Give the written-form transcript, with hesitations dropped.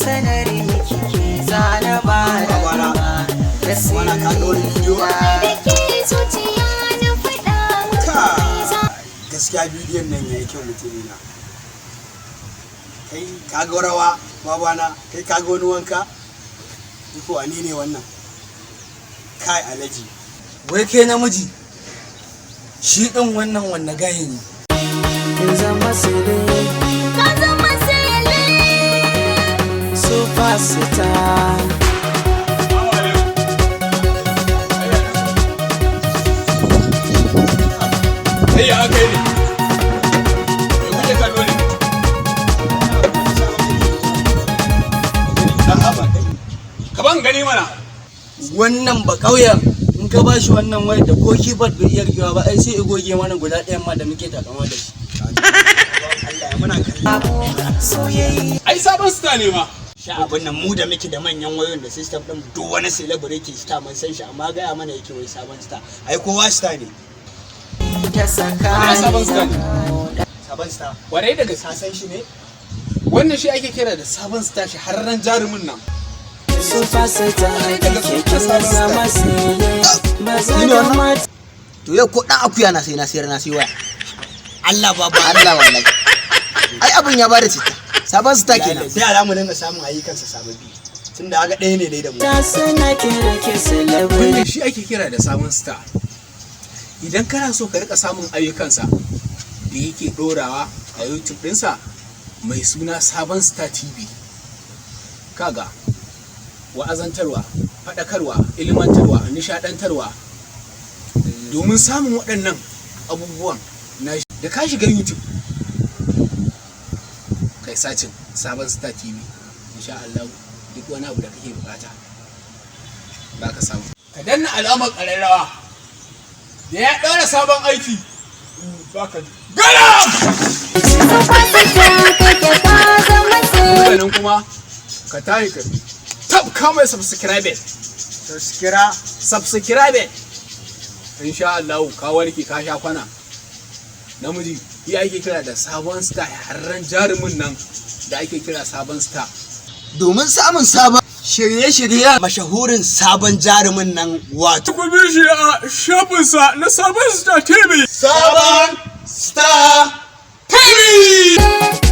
sanar miki ke zana ba da sirri da ke zuciya na faɗa maka. Gaskiya bidiyon nan yayi kyau mutumina. Kai kaga rawa babana, kai kaga wani wanka? Ko wani ne wannan? Kai alaji. Wai kai namiji? Shi ɗin wannan wanne gaye ne? In zama sile, ka zama sile, superstar. Hey, ya aka yi ne? Me kuke kallo ne? Ka ban gani mana. Wannan ba ƙauyen in ka ba shi wannan wai da ko keyboard bai iya rigewa ba ai sai ya goge mana guda ɗayan ma da muke takama da shi. Ai sabon star ne ma. Sha abin nan mu da muke da manyan wayoyin da system din duk wani celebrity star mun san shi amma gaya mana yake wai sabon star. Ai kowa star ne. Ta saka Sabon star ne. Sabon star. Warai daga Ka san shi ne? wannan shi ake kira da sabon star shahararren jarumin nan. superstar kake kin zama sile, ba za ka mata. To yau ko dan akuya na sai na sayar na sai waya. Allah baba Allah wallahi. Ai abin ya bada citta. Sabon star kenan. Sai alamu dinga samun ayyukansa sababbi. Tunda aga ɗaya ne dai da mu. Ta sana kira ke celebrity. Wannan shi ake kira da sabon star. Idan kana so ka rika samun ayyukansa da yake ɗorawa a YouTube ɗinsa mai suna Sabon Star TV. Kaga wa'azantarwa, faɗakarwa, ilmantarwa, nishaɗantarwa. Domin samun waɗannan abubuwan da ka shiga YouTube kai sacin Sabon Star TV, insha Allah duk wani abu da kake bukata za ka samu. Ka danna alamar ƙararrawa da ya ɗora sabon aiki za ka ji gana! Mutanen kuma ka tahi ka tabka mai subscribe insha Allah ka warke ka sha kwana. Namiji shi ake kira da sabon star, harran jarumin nan da ake kira sabon star. Domin samun sabon shirye-shiryen mashahurin sabon jarumin nan wato Ku bi shi a shafinsa na Sabon Star TV. Sabon Star TV.